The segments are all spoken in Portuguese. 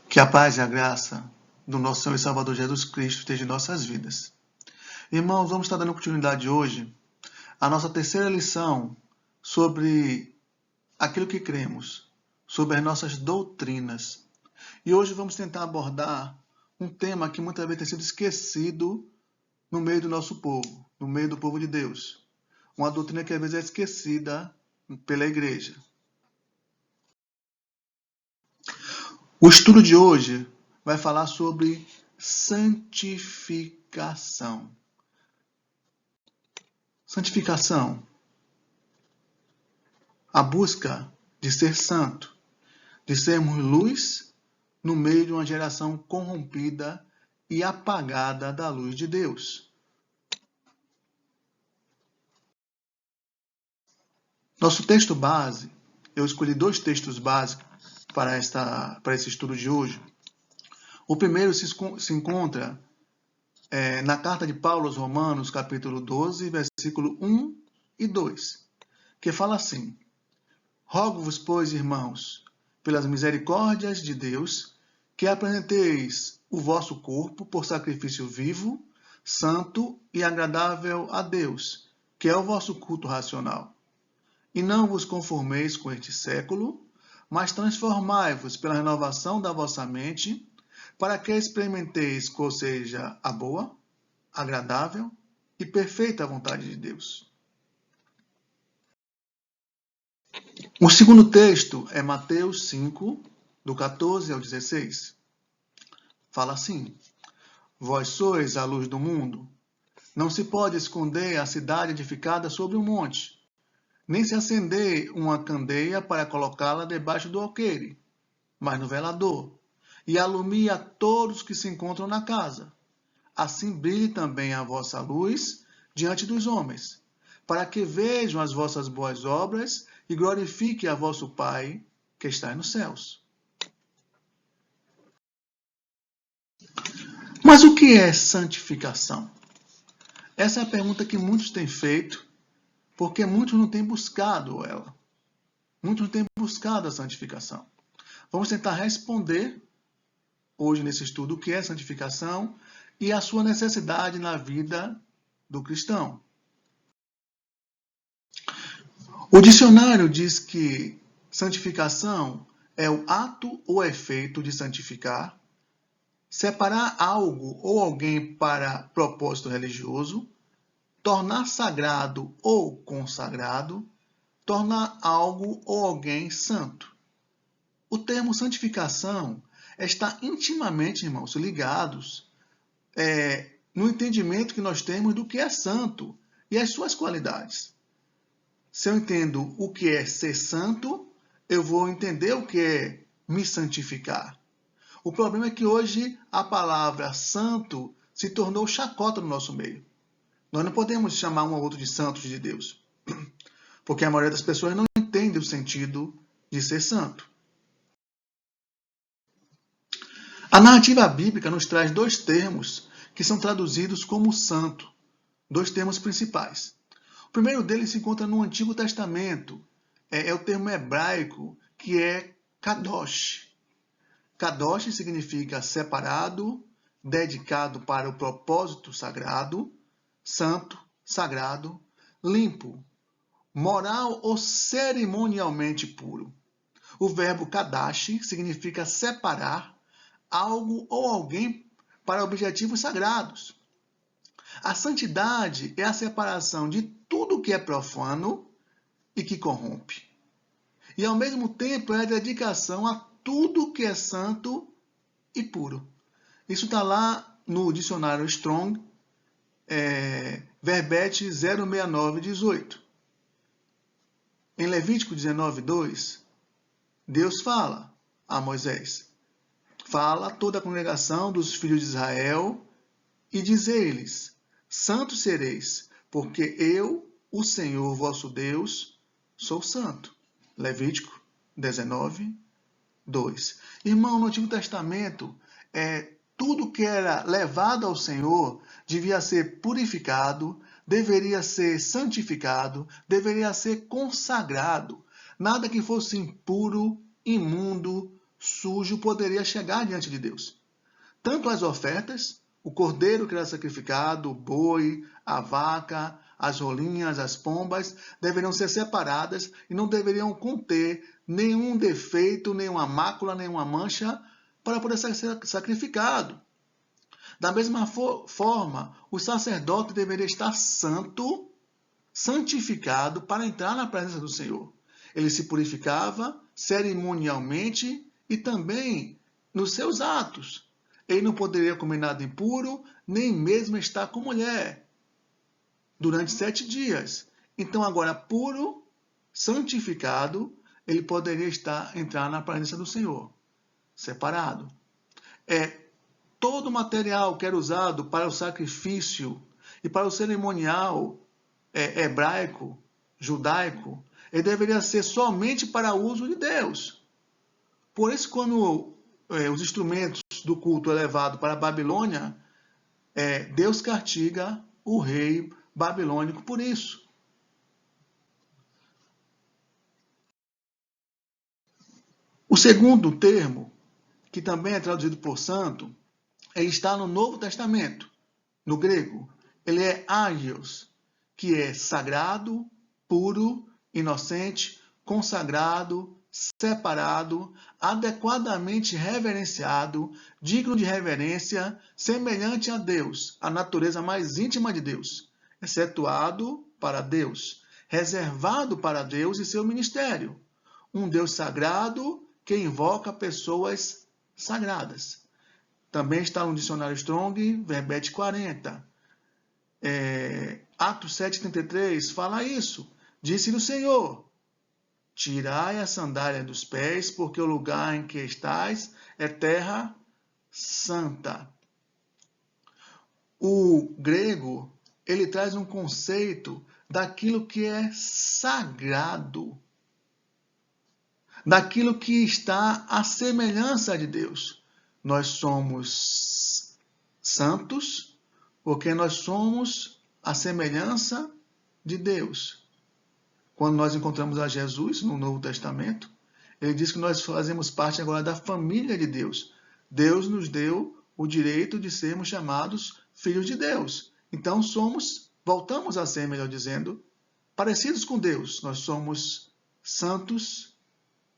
Que a paz e a graça do nosso Senhor e Salvador Jesus Cristo esteja em nossas vidas. Irmãos, vamos estar dando continuidade hoje à nossa terceira lição sobre aquilo que cremos, sobre as nossas doutrinas. E hoje vamos tentar abordar um tema que muitas vezes tem sido esquecido no meio do nosso povo, no meio do povo de Deus. Uma doutrina que às vezes é esquecida pela igreja. O estudo de hoje vai falar sobre santificação. Santificação. A busca de ser santo, de sermos luz no meio de uma geração corrompida e apagada da luz de Deus. Nosso texto base, eu escolhi 2 textos básicos para esse estudo de hoje. O primeiro se encontra na carta de Paulo aos Romanos, capítulo 12, versículo 1 e 2, que fala assim: Rogo-vos, pois, irmãos, pelas misericórdias de Deus, que apresenteis o vosso corpo por sacrifício vivo, santo e agradável a Deus, que é o vosso culto racional. E não vos conformeis com este século, mas transformai-vos pela renovação da vossa mente, para que experimenteis qual seja a boa, agradável e perfeita vontade de Deus. O segundo texto é Mateus 5, do 14 ao 16. Fala assim: Vós sois a luz do mundo. Não se pode esconder a cidade edificada sobre um monte, nem se acender uma candeia para colocá-la debaixo do alqueire, mas no velador, e alumie a todos que se encontram na casa. Assim brilhe também a vossa luz diante dos homens, para que vejam as vossas boas obras e glorifique a vosso Pai que está nos céus. Mas o que é santificação? Essa é a pergunta que muitos têm feito, porque muitos não têm buscado ela. Muitos não têm buscado a santificação. Vamos tentar responder hoje nesse estudo o que é santificação e a sua necessidade na vida do cristão. O dicionário diz que santificação é o ato ou efeito de santificar, separar algo ou alguém para propósito religioso, tornar sagrado ou consagrado, tornar algo ou alguém santo. O termo santificação está intimamente, irmãos, ligados no entendimento que nós temos do que é santo e as suas qualidades. Se eu entendo o que é ser santo, eu vou entender o que é me santificar. O problema é que hoje a palavra santo se tornou chacota no nosso meio. Nós não podemos chamar um ao outro de santos de Deus, porque a maioria das pessoas não entende o sentido de ser santo. A narrativa bíblica nos traz 2 termos que são traduzidos como santo, 2 termos principais. O primeiro deles se encontra no Antigo Testamento, é o termo hebraico que é kadosh. Kadosh significa separado, dedicado para o propósito sagrado, santo, sagrado, limpo, moral ou cerimonialmente puro. O verbo kadash significa separar algo ou alguém para objetivos sagrados. A santidade é a separação de tudo que é profano e que corrompe. E ao mesmo tempo é a dedicação a tudo que é santo e puro. Isso está lá no dicionário Strong, verbete 06918. Em Levítico 19:2, Deus fala a Moisés: Fala a toda a congregação dos filhos de Israel e diz-lhes: Santos sereis, porque eu, o Senhor vosso Deus, sou santo. Levítico 19:2. Irmão, no Antigo Testamento, tudo que era levado ao Senhor devia ser purificado, deveria ser santificado, deveria ser consagrado. Nada que fosse impuro, imundo, sujo poderia chegar diante de Deus. Tanto as ofertas, o cordeiro que era sacrificado, o boi, a vaca, as rolinhas, as pombas, deveriam ser separadas e não deveriam conter nenhum defeito, nenhuma mácula, nenhuma mancha para poder ser sacrificado. Da mesma forma, o sacerdote deveria estar santo, santificado para entrar na presença do Senhor. Ele se purificava cerimonialmente e também nos seus atos. Ele não poderia comer nada impuro, nem mesmo estar com mulher durante 7 dias. Então, agora, puro, santificado, ele poderia entrar na presença do Senhor, separado. Todo o material que era usado para o sacrifício e para o cerimonial hebraico, judaico, ele deveria ser somente para uso de Deus. Por isso, quando os instrumentos do culto é levado para a Babilônia, Deus castiga o rei babilônico por isso. O segundo termo, que também é traduzido por santo, ele está no Novo Testamento, no grego. Ele é Agios, que é sagrado, puro, inocente, consagrado, separado, adequadamente reverenciado, digno de reverência, semelhante a Deus, a natureza mais íntima de Deus, excetuado para Deus, reservado para Deus e seu ministério. Um Deus sagrado que invoca pessoas sagradas. Também está no dicionário Strong, Verbete 40. Atos 7,33 fala isso. Disse-lhe o Senhor: tirai a sandália dos pés, porque o lugar em que estais é terra santa. O grego, ele traz um conceito daquilo que é sagrado, daquilo que está à semelhança de Deus. Nós somos santos porque nós somos a semelhança de Deus. Quando nós encontramos a Jesus no Novo Testamento, ele diz que nós fazemos parte agora da família de Deus. Deus nos deu o direito de sermos chamados filhos de Deus. Então voltamos a ser, melhor dizendo, parecidos com Deus. Nós somos santos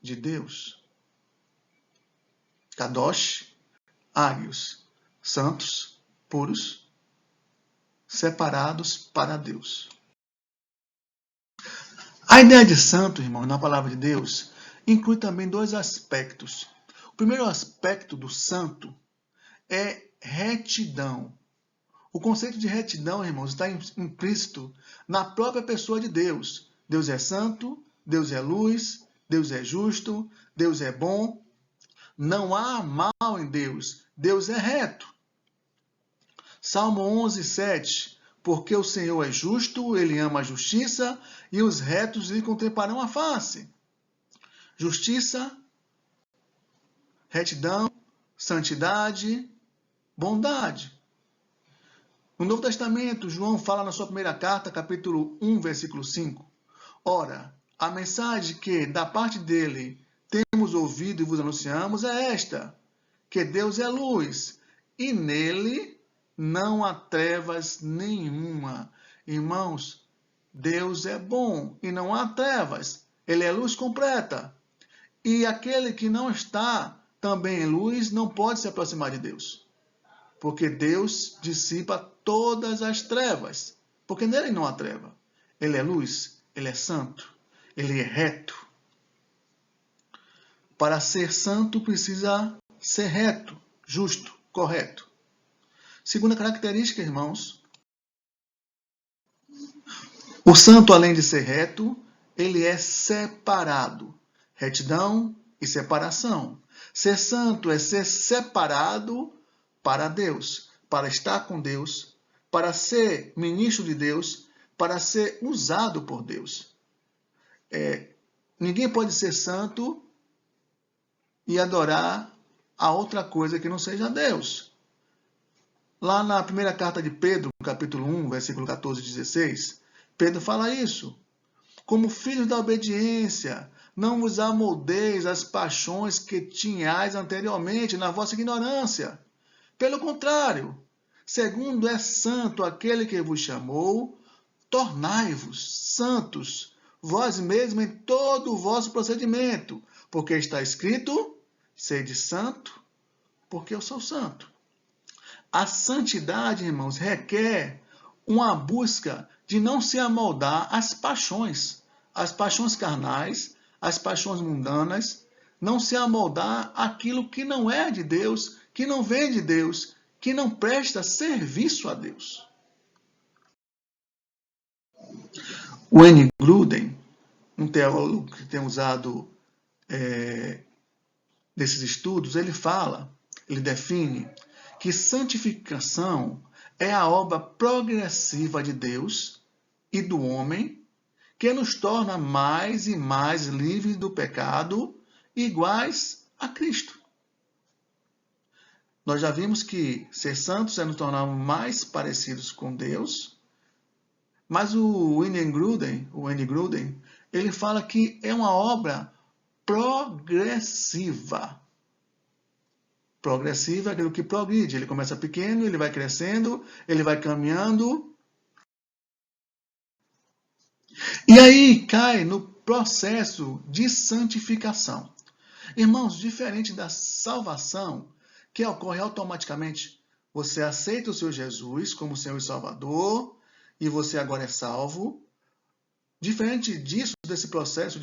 de Deus. Kadosh, Agios, santos, puros, separados para Deus. A ideia de santo, irmão, na palavra de Deus, inclui também 2 aspectos. O primeiro aspecto do santo é retidão. O conceito de retidão, irmãos, está implícito na própria pessoa de Deus. Deus é santo, Deus é luz, Deus é justo, Deus é bom. Não há mal em Deus. Deus é reto. Salmo 11, 7. Porque o Senhor é justo, ele ama a justiça, e os retos lhe contemplarão a face. Justiça, retidão, santidade, bondade. No Novo Testamento, João fala na sua primeira carta, capítulo 1, versículo 5. Ora, a mensagem que da parte dele temos ouvido e vos anunciamos é esta, que Deus é luz, e nele não há trevas nenhuma. Irmãos, Deus é bom e não há trevas. Ele é luz completa. E aquele que não está também em luz não pode se aproximar de Deus. Porque Deus dissipa todas as trevas. Porque nele não há treva. Ele é luz, ele é santo, ele é reto. Para ser santo precisa ser reto, justo, correto. Segunda característica, irmãos, o santo, além de ser reto, ele é separado. Retidão e separação. Ser santo é ser separado para Deus, para estar com Deus, para ser ministro de Deus, para ser usado por Deus. Ninguém pode ser santo e adorar a outra coisa que não seja Deus. Lá na primeira carta de Pedro, capítulo 1, versículo 14 e 16, Pedro fala isso. Como filhos da obediência, não vos amoldeis às paixões que tinhais anteriormente na vossa ignorância. Pelo contrário, segundo é santo aquele que vos chamou, tornai-vos santos, vós mesmos em todo o vosso procedimento, porque está escrito, sede santo, porque eu sou santo. A santidade, irmãos, requer uma busca de não se amoldar às paixões carnais, às paixões mundanas, não se amoldar àquilo que não é de Deus, que não vem de Deus, que não presta serviço a Deus. O N. Gruden, um teólogo que tem usado desses estudos, ele define que santificação é a obra progressiva de Deus e do homem que nos torna mais e mais livres do pecado, iguais a Cristo. Nós já vimos que ser santos é nos tornar mais parecidos com Deus, mas o N. Gruden, ele fala que é uma obra progressiva. Progressiva é aquilo que progride. Ele começa pequeno, ele vai crescendo, ele vai caminhando. E aí cai no processo de santificação. Irmãos, diferente da salvação, que ocorre automaticamente, você aceita o Senhor Jesus como Senhor e Salvador, e você agora é salvo. Diferente disso, desse processo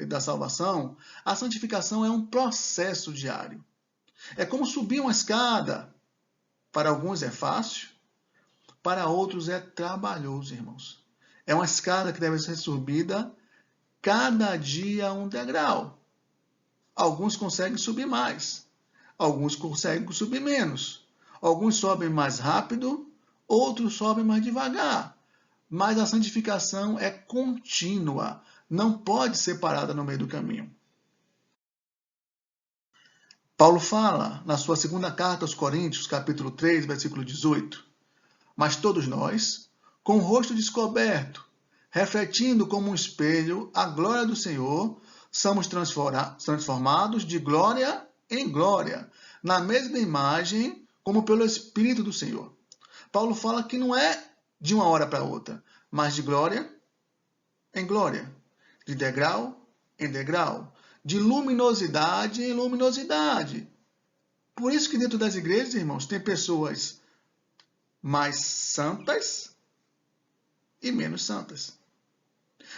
da salvação, a santificação é um processo diário. É como subir uma escada. Para alguns é fácil, para outros é trabalhoso, irmãos. É uma escada que deve ser subida cada dia um degrau. Alguns conseguem subir mais, alguns conseguem subir menos. Alguns sobem mais rápido, outros sobem mais devagar. Mas a santificação é contínua, não pode ser parada no meio do caminho. Paulo fala na sua segunda carta aos Coríntios, capítulo 3, versículo 18. Mas todos nós, com o rosto descoberto, refletindo como um espelho a glória do Senhor, somos transformados de glória em glória, na mesma imagem como pelo Espírito do Senhor. Paulo fala que não é de uma hora para outra, mas de glória em glória, de degrau em degrau, de luminosidade em luminosidade. Por isso que dentro das igrejas, irmãos, tem pessoas mais santas e menos santas.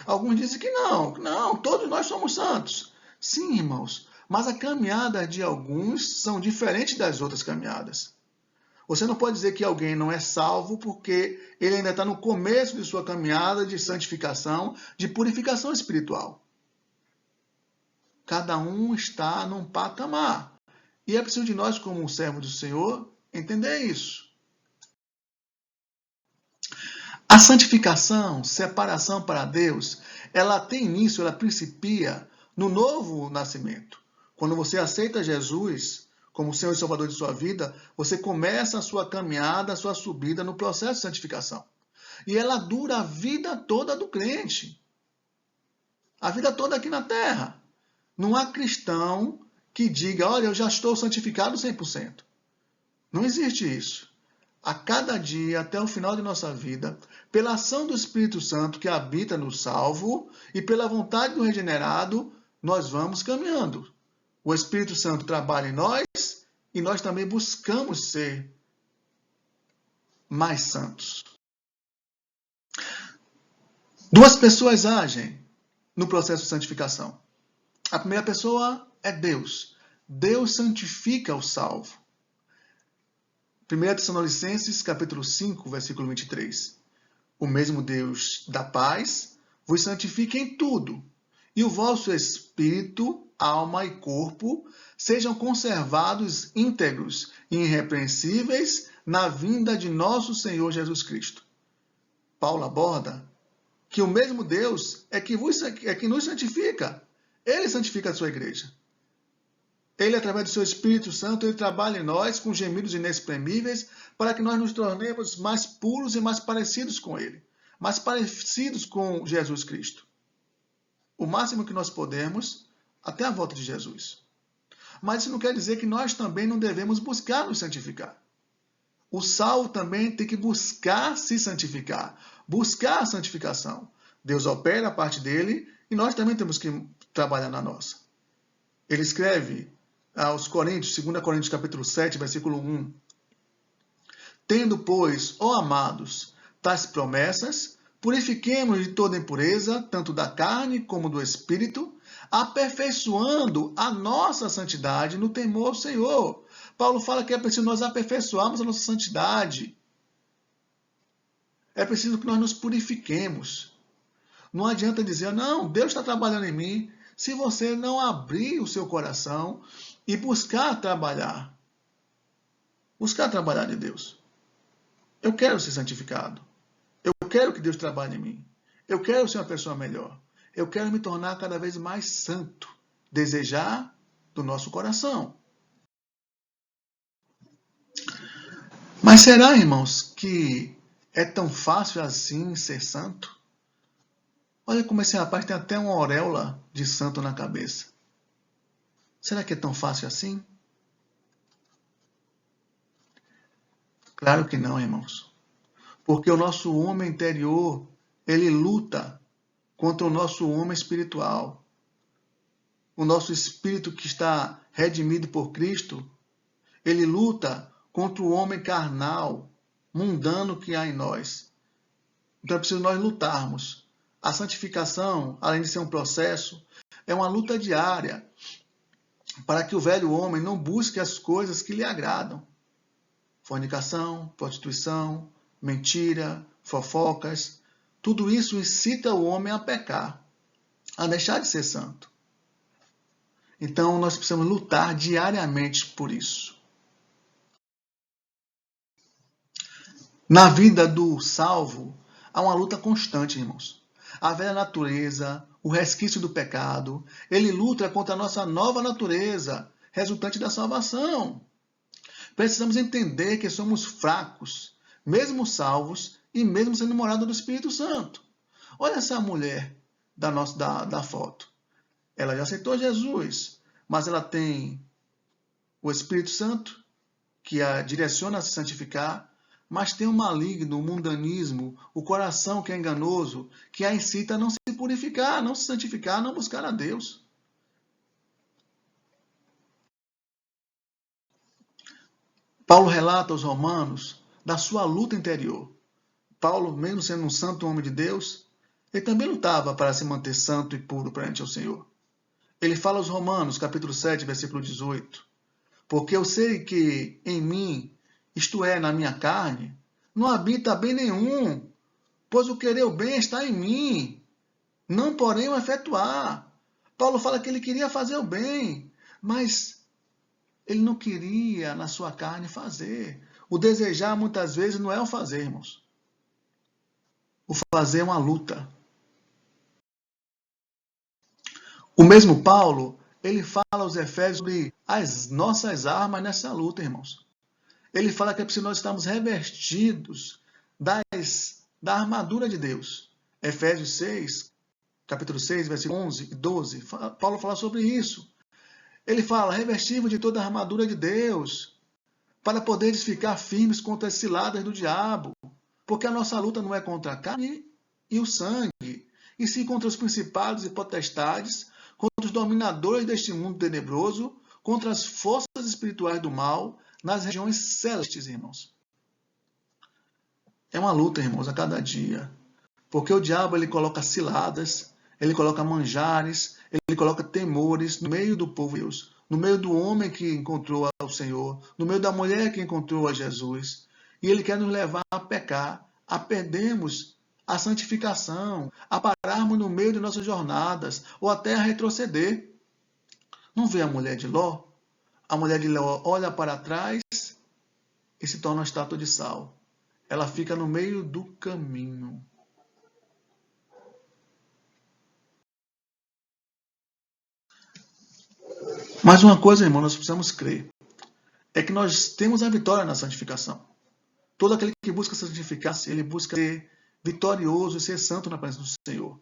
Alguns dizem que não, todos nós somos santos. Sim, irmãos, mas a caminhada de alguns são diferentes das outras caminhadas. Você não pode dizer que alguém não é salvo porque ele ainda está no começo de sua caminhada de santificação, de purificação espiritual. Cada um está num patamar. E é preciso de nós, como um servo do Senhor, entender isso. A santificação, separação para Deus, ela tem início, ela principia no novo nascimento. Quando você aceita Jesus como Senhor e Salvador de sua vida, você começa a sua caminhada, a sua subida no processo de santificação. E ela dura a vida toda do crente. A vida toda aqui na terra. Não há cristão que diga, olha, eu já estou santificado 100%. Não existe isso. A cada dia, até o final de nossa vida, pela ação do Espírito Santo que habita no salvo e pela vontade do regenerado, nós vamos caminhando. O Espírito Santo trabalha em nós e nós também buscamos ser mais santos. Duas pessoas agem no processo de santificação. A primeira pessoa é Deus. Deus santifica o salvo. 1 Tessalonicenses, capítulo 5, versículo 23. O mesmo Deus da paz vos santifique em tudo, e o vosso espírito, alma e corpo sejam conservados íntegros e irrepreensíveis na vinda de nosso Senhor Jesus Cristo. Paulo aborda que o mesmo Deus é que nos santifica. Ele santifica a sua igreja. Ele, através do seu Espírito Santo, ele trabalha em nós com gemidos inexprimíveis para que nós nos tornemos mais puros e mais parecidos com ele. Mais parecidos com Jesus Cristo. o máximo que nós podemos até a volta de Jesus. Mas isso não quer dizer que nós também não devemos buscar nos santificar. O salvo também tem que buscar se santificar, buscar a santificação. Deus opera a parte dele e nós também temos que trabalhar na nossa. Ele escreve aos Coríntios, 2 Coríntios capítulo 7, versículo 1. Tendo, pois, ó amados, tais promessas, purifiquemos de toda impureza, tanto da carne como do espírito, aperfeiçoando a nossa santidade no temor ao Senhor. Paulo fala que é preciso nós aperfeiçoarmos a nossa santidade. É preciso que nós nos purifiquemos. Não adianta dizer, não, Deus está trabalhando em mim, se você não abrir o seu coração e buscar trabalhar. Buscar trabalhar de Deus. Eu quero ser santificado. Eu quero que Deus trabalhe em mim. Eu quero ser uma pessoa melhor. Eu quero me tornar cada vez mais santo. Desejar do nosso coração. Mas será, irmãos, que é tão fácil assim ser santo? Olha como esse rapaz tem até uma auréola de santo na cabeça. Será que é tão fácil assim? Claro que não, irmãos. Porque o nosso homem interior, ele luta contra o nosso homem espiritual. O nosso espírito que está redimido por Cristo, ele luta contra o homem carnal, mundano que há em nós. Então é preciso nós lutarmos. A santificação, além de ser um processo, é uma luta diária para que o velho homem não busque as coisas que lhe agradam. Fornicação, prostituição, mentira, fofocas, tudo isso incita o homem a pecar, a deixar de ser santo. Então nós precisamos lutar diariamente por isso. Na vida do salvo, há uma luta constante, irmãos. A velha natureza, o resquício do pecado, ele luta contra a nossa nova natureza, resultante da salvação. Precisamos entender que somos fracos, mesmo salvos e mesmo sendo morada do Espírito Santo. Olha essa mulher da foto. Ela já aceitou Jesus, mas ela tem o Espírito Santo, que a direciona a se santificar, mas tem o maligno, o mundanismo, o coração que é enganoso, que a incita a não se purificar, não se santificar, não buscar a Deus. Paulo relata aos romanos da sua luta interior. Paulo, mesmo sendo um santo homem de Deus, ele também lutava para se manter santo e puro perante ao Senhor. Ele fala aos Romanos, capítulo 7, versículo 18. Porque eu sei que em mim, isto é, na minha carne, não habita bem nenhum, pois o querer o bem está em mim, não porém o efetuar. Paulo fala que ele queria fazer o bem, mas ele não queria na sua carne fazer. O desejar muitas vezes não é o fazer, irmãos. O fazer é uma luta. O mesmo Paulo, ele fala aos Efésios sobre as nossas armas nessa luta, irmãos. Ele fala que é preciso nós estarmos revestidos da armadura de Deus. Efésios 6, capítulo 6, versículo 11 e 12. Paulo fala sobre isso. Ele fala, revestivos de toda a armadura de Deus, para poderes ficar firmes contra as ciladas do diabo. Porque a nossa luta não é contra a carne e o sangue, e sim contra os principados e potestades, contra os dominadores deste mundo tenebroso, contra as forças espirituais do mal, nas regiões celestes, irmãos. É uma luta, irmãos, a cada dia. Porque o diabo, ele coloca ciladas, ele coloca manjares, ele coloca temores no meio do povo de Deus, no meio do homem que encontrou ao Senhor, no meio da mulher que encontrou a Jesus. E ele quer nos levar a pecar, a perdermos a santificação, a pararmos no meio de nossas jornadas, ou até a retroceder. Não vê a mulher de Ló? A mulher de Ló olha para trás e se torna uma estátua de sal. Ela fica no meio do caminho. Mas uma coisa, irmão, nós precisamos crer. É que nós temos a vitória na santificação. Todo aquele que busca santificar-se, ele busca ser vitorioso e ser santo na presença do Senhor.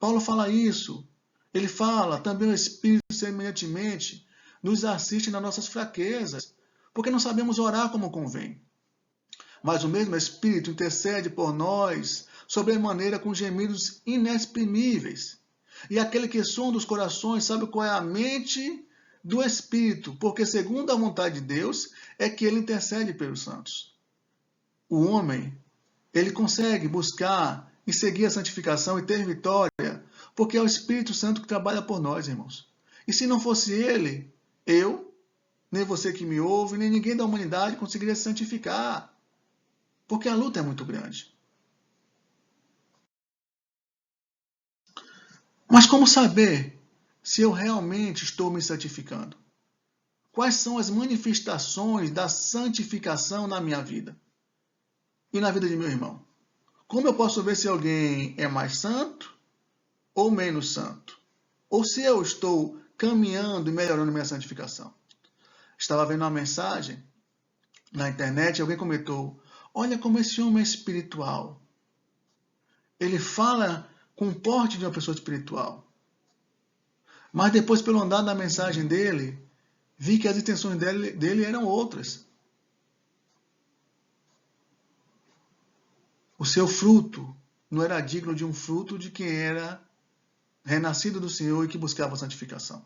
Paulo fala isso. Ele fala, também o Espírito semelhantemente nos assiste nas nossas fraquezas, porque não sabemos orar como convém. Mas o mesmo Espírito intercede por nós sobremaneira com gemidos inexprimíveis. E aquele que sonda os corações sabe qual é a mente do Espírito, porque segundo a vontade de Deus é que ele intercede pelos santos. O homem, ele consegue buscar e seguir a santificação e ter vitória, porque é o Espírito Santo que trabalha por nós, irmãos. E se não fosse ele, eu, nem você que me ouve, nem ninguém da humanidade conseguiria se santificar, porque a luta é muito grande. Mas como saber se eu realmente estou me santificando? Quais são as manifestações da santificação na minha vida e na vida de meu irmão? Como eu posso ver se alguém é mais santo ou menos santo? Ou se eu estou caminhando e melhorando minha santificação? Estava vendo uma mensagem na internet, alguém comentou, olha como esse homem é espiritual. Ele fala com o porte de uma pessoa espiritual. Mas depois, pelo andar da mensagem dele, vi que as intenções dele eram outras. O seu fruto não era digno de um fruto de quem era renascido do Senhor e que buscava a santificação.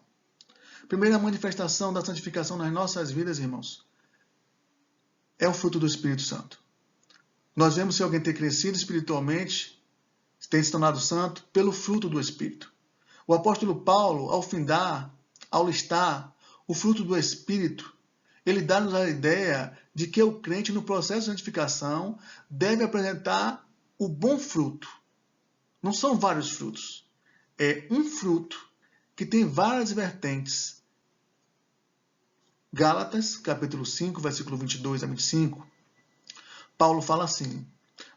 Primeira manifestação da santificação nas nossas vidas, irmãos, é o fruto do Espírito Santo. Nós vemos se alguém ter crescido espiritualmente, tem se tornado santo, pelo fruto do Espírito. O apóstolo Paulo, ao listar o fruto do Espírito, ele dá-nos a ideia de que o crente, no processo de santificação, deve apresentar o bom fruto. Não são vários frutos. É um fruto que tem várias vertentes. Gálatas, capítulo 5, versículo 22 a 25, Paulo fala assim,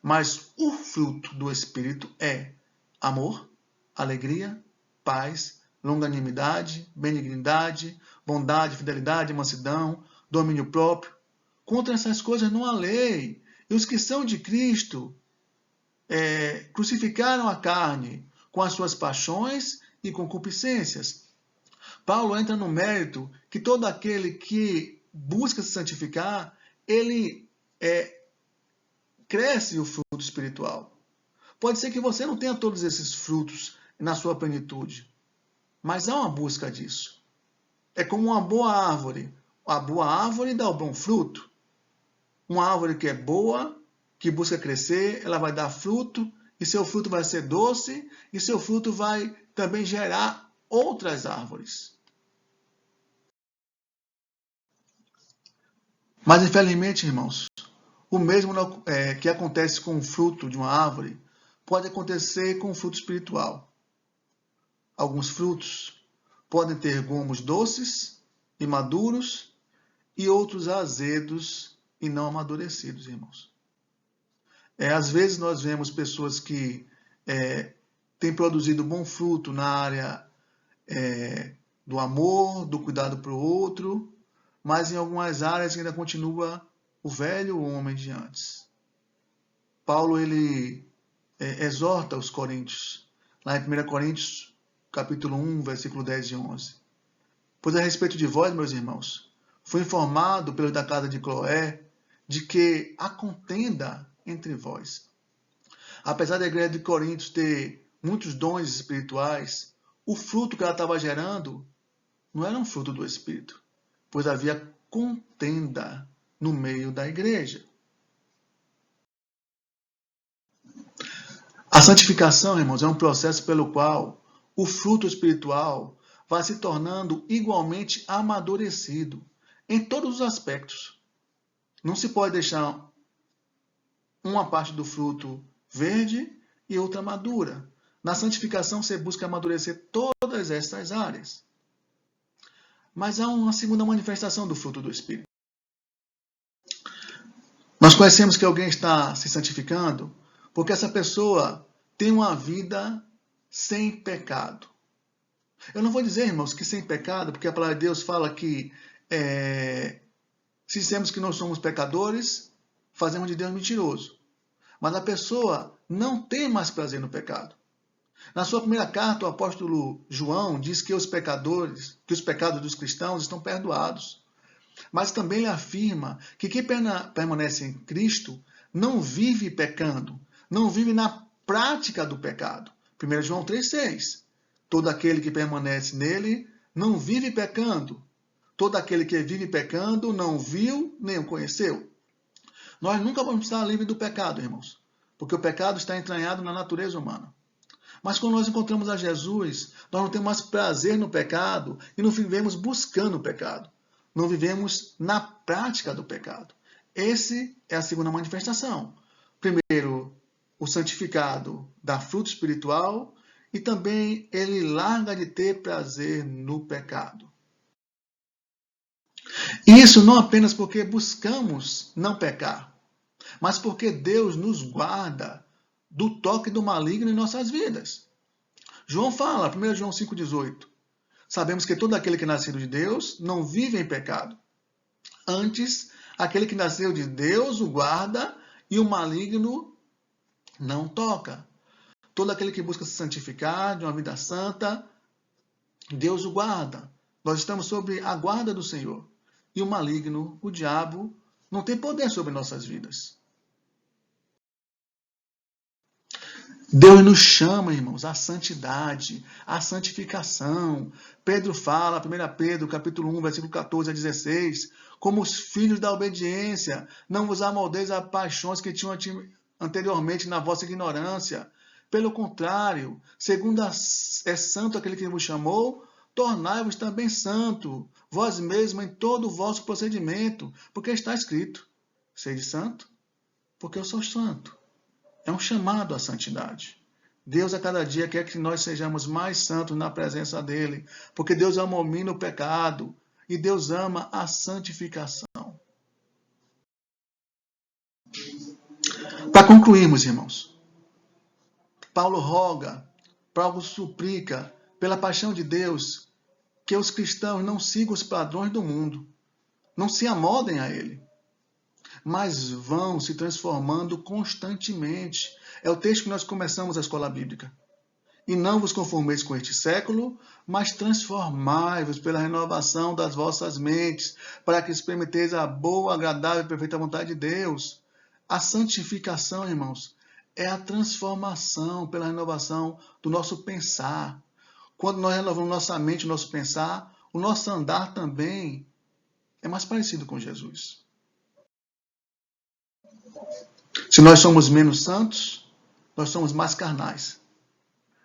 mas o fruto do Espírito é amor, alegria, paz, longanimidade, benignidade, bondade, fidelidade, mansidão, domínio próprio. Contra essas coisas não há lei. E os que são de Cristo crucificaram a carne com as suas paixões e concupiscências. Paulo entra no mérito que todo aquele que busca se santificar, ele cresce o fruto espiritual. Pode ser que você não tenha todos esses frutos na sua plenitude, mas há uma busca disso. É como uma boa árvore. A boa árvore dá o bom fruto. Uma árvore que é boa, que busca crescer, ela vai dar fruto, e seu fruto vai ser doce, e seu fruto vai também gerar outras árvores. Mas, infelizmente, irmãos, o mesmo que acontece com o fruto de uma árvore, pode acontecer com o fruto espiritual. Alguns frutos podem ter gomos doces e maduros, e outros azedos e não amadurecidos, irmãos. Às vezes nós vemos pessoas que têm produzido bom fruto na área do amor, do cuidado para o outro, mas em algumas áreas ainda continua o velho homem de antes. Paulo ele exorta os coríntios, lá em 1 Coríntios, capítulo 1, versículo 10 e 11. Pois a respeito de vós, meus irmãos, fui informado pelos da casa de Cloé de que há contenda entre vós. Apesar da igreja de Coríntios ter muitos dons espirituais, o fruto que ela estava gerando não era um fruto do Espírito, pois havia contenda no meio da igreja. A santificação, irmãos, é um processo pelo qual o fruto espiritual vai se tornando igualmente amadurecido em todos os aspectos. Não se pode deixar uma parte do fruto verde e outra madura. Na santificação, você busca amadurecer todas essas áreas. Mas há uma segunda manifestação do fruto do Espírito. Nós conhecemos que alguém está se santificando porque essa pessoa tem uma vida sem pecado. Eu não vou dizer, irmãos, que sem pecado, porque a palavra de Deus fala que se dissemos que nós somos pecadores, fazemos de Deus mentiroso. Mas a pessoa não tem mais prazer no pecado. Na sua primeira carta, o apóstolo João diz que os pecados dos cristãos estão perdoados. Mas também ele afirma que quem permanece em Cristo não vive pecando, não vive na prática do pecado. 1 João 3,6. Todo aquele que permanece nele não vive pecando. Todo aquele que vive pecando não viu nem o conheceu. Nós nunca vamos estar livres do pecado, irmãos, porque o pecado está entranhado na natureza humana. Mas quando nós encontramos a Jesus, nós não temos mais prazer no pecado e não vivemos buscando o pecado. Não vivemos na prática do pecado. Essa é a segunda manifestação. Primeiro, o santificado dá fruto espiritual e também ele larga de ter prazer no pecado. Isso não apenas porque buscamos não pecar, mas porque Deus nos guarda do toque do maligno em nossas vidas. João fala, 1 João 5,18, sabemos que todo aquele que é nascido de Deus não vive em pecado. Antes, aquele que nasceu de Deus o guarda e o maligno não toca. Todo aquele que busca se santificar de uma vida santa, Deus o guarda. Nós estamos sob a guarda do Senhor. E o maligno, o diabo, não tem poder sobre nossas vidas. Deus nos chama, irmãos, à santidade, à santificação. Pedro fala, 1 Pedro, capítulo 1, versículo 14 a 16, como os filhos da obediência, não vos amoldeis a paixões que tinham anteriormente na vossa ignorância. Pelo contrário, segundo é santo aquele que vos chamou, tornai-vos também santo, vós mesmos em todo o vosso procedimento, porque está escrito, sede santo, porque eu sou santo. É um chamado à santidade. Deus a cada dia quer que nós sejamos mais santos na presença dele, porque Deus abomina o pecado e Deus ama a santificação. Para concluirmos, irmãos, Paulo roga, Paulo suplica pela paixão de Deus que os cristãos não sigam os padrões do mundo, não se amoldem a ele, mas vão se transformando constantemente. É o texto que nós começamos a escola bíblica. E não vos conformeis com este século, mas transformai-vos pela renovação das vossas mentes, para que experimenteis a boa, agradável e perfeita vontade de Deus. A santificação, irmãos, é a transformação pela renovação do nosso pensar. Quando nós renovamos nossa mente, o nosso pensar, o nosso andar também é mais parecido com Jesus. Se nós somos menos santos, nós somos mais carnais.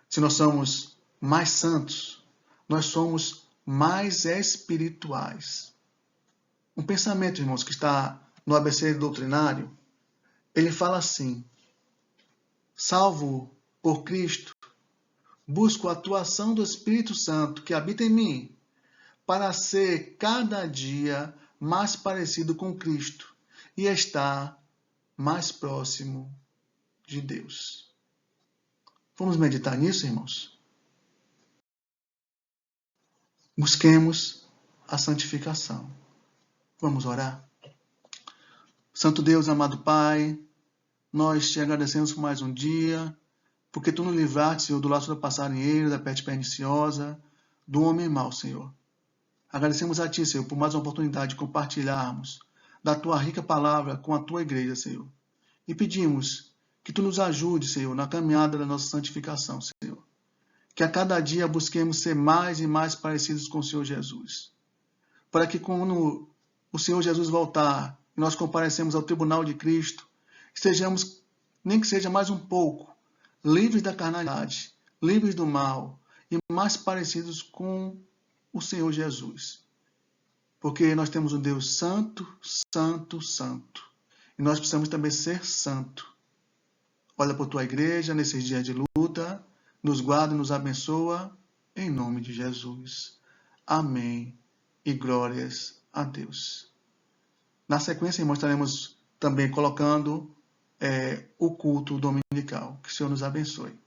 Se nós somos mais santos, nós somos mais espirituais. Um pensamento, irmãos, que está no ABC doutrinário, ele fala assim: salvo por Cristo, busco a atuação do Espírito Santo que habita em mim, para ser cada dia mais parecido com Cristo e estar mais próximo de Deus. Vamos meditar nisso, irmãos? Busquemos a santificação. Vamos orar? Santo Deus, amado Pai, nós te agradecemos por mais um dia, porque tu nos livraste, Senhor, do laço do passarinheiro, da peste perniciosa, do homem mau, Senhor. Agradecemos a Ti, Senhor, por mais uma oportunidade de compartilharmos da Tua rica palavra com a Tua igreja, Senhor. E pedimos que Tu nos ajude, Senhor, na caminhada da nossa santificação, Senhor. Que a cada dia busquemos ser mais e mais parecidos com o Senhor Jesus. Para que quando o Senhor Jesus voltar e nós comparecemos ao tribunal de Cristo, estejamos, nem que seja mais um pouco, livres da carnalidade, livres do mal e mais parecidos com o Senhor Jesus. Porque nós temos um Deus santo, santo, santo. E nós precisamos também ser santo. Olha por tua igreja nesses dias de luta, nos guarda e nos abençoa, em nome de Jesus. Amém. E glórias a Deus. Na sequência, irmãos, estaremos também colocando o culto dominical. Que o Senhor nos abençoe.